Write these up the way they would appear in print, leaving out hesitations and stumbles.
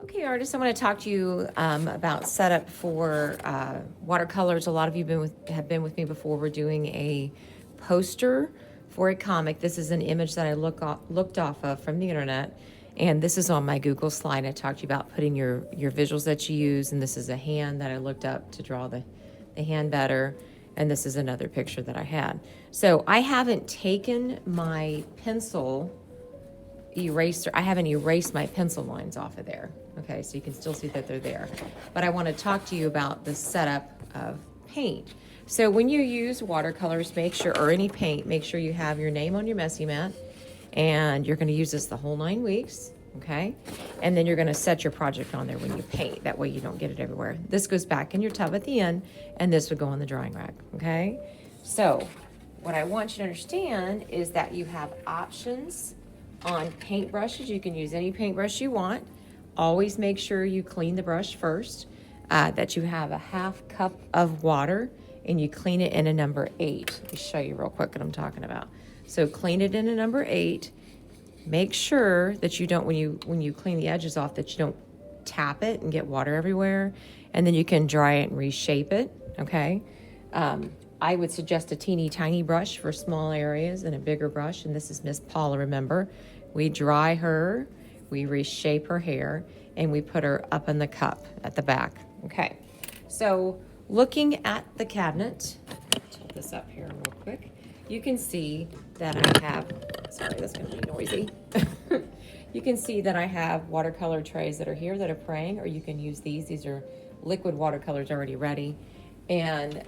Okay, artists, I want to talk to you about setup for watercolors. A lot of you have been with me before. We're doing a poster for a comic. This is an image that I looked off of from the internet, and this is on my Google slide. I talked to you about putting your visuals that you use, and this is a hand that I looked up to draw the hand better, and this is another picture that I had. So I haven't taken my pencil eraser. I haven't erased my pencil lines off of there. Okay, so you can still see that they're there. But I want to talk to you about the setup of paint. So when you use watercolors, make sure, or any paint, make sure you have your name on your messy mat. And you're going to use this the whole 9 weeks. Okay, and then you're going to set your project on there when you paint. That way you don't get it everywhere. This goes back in your tub at the end, and this would go on the drying rack. Okay, so what I want you to understand is that you have options on paintbrushes. You can use any paintbrush you want. Always make sure you clean the brush first, that you have a 1/2 cup of water, and you clean it in a number 8. Let me show you real quick what I'm talking about. So clean it in a number 8. Make sure that you don't, when you clean the edges off, that you don't tap it and get water everywhere, and then you can dry it and reshape it, okay? I would suggest a teeny tiny brush for small areas and a bigger brush, and this is Miss Paula, remember? We dry her, we reshape her hair, and we put her up in the cup at the back. Okay, so looking at the cabinet, tilt this up here real quick, you can see that I have, sorry, that's gonna be noisy. You can see that I have watercolor trays that are here that are praying, or you can use these. These are liquid watercolors already ready. And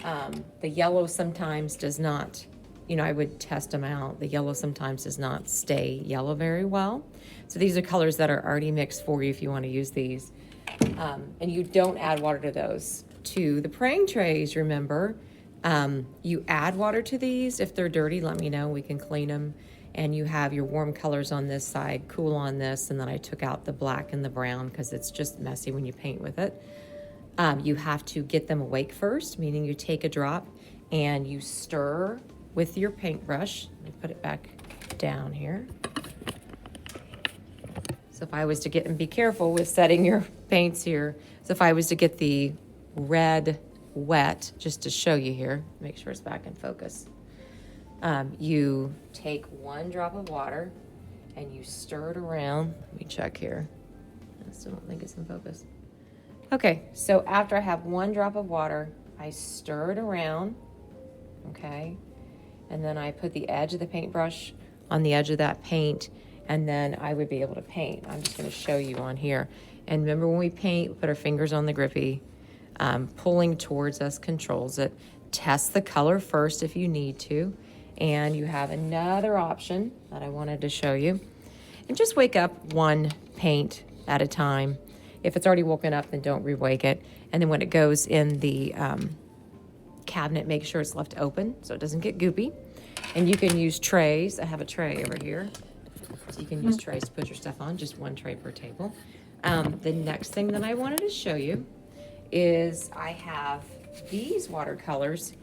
the yellow sometimes does not, I would test them out. The yellow sometimes does not stay yellow very well. So these are colors that are already mixed for you if you want to use these. And you don't add water to those. To the praying trays, remember, you add water to these. If they're dirty, let me know. We can clean them. And you have your warm colors on this side, cool on this. And then I took out the black and the brown because it's just messy when you paint with it. You have to get them awake first, meaning you take a drop and you stir with your paintbrush. Let me put it back down here. So if I was to get, and be careful with setting your paints here. So if I was to get the red wet, just to show you here, make sure it's back in focus. You take 1 drop of water and you stir it around. Let me check here. I still don't think it's in focus. Okay, so after I have 1 drop of water, I stir it around, okay? And then I put the edge of the paintbrush on the edge of that paint, and then I would be able to paint. I'm just gonna show you on here. And remember when we paint, we put our fingers on the grippy. Pulling towards us controls it. Test the color first if you need to. And you have another option that I wanted to show you. And just wake up 1 paint at a time. If it's already woken up, then don't re-wake it. And then when it goes in the cabinet, make sure it's left open so it doesn't get goopy. And you can use trays. I have a tray over here. So you can use trays to put your stuff on, just 1 tray per table. The next thing that I wanted to show you is I have these watercolors,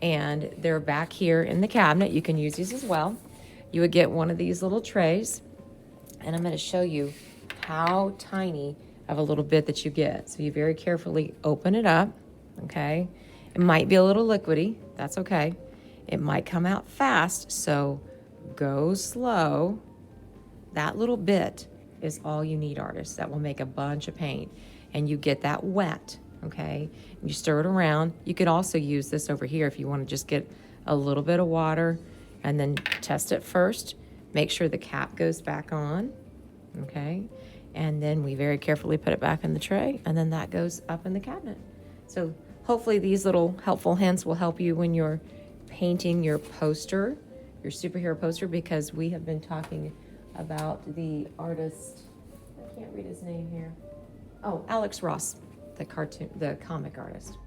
and they're back here in the cabinet. You can use these as well. You would get one of these little trays, and I'm going to show you how tiny of a little bit that you get. So you very carefully open it up, okay? It might be a little liquidy, that's okay. It might come out fast, so go slow. That little bit is all you need, artists. That will make a bunch of paint. And you get that wet, okay? And you stir it around. You could also use this over here if you want to just get a little bit of water and then test it first. Make sure the cap goes back on, okay? And then we very carefully put it back in the tray, and then that goes up in the cabinet. So hopefully these little helpful hints will help you when you're painting your poster, your superhero poster, because we have been talking about the artist, I can't read his name here. Oh, Alex Ross, the comic artist.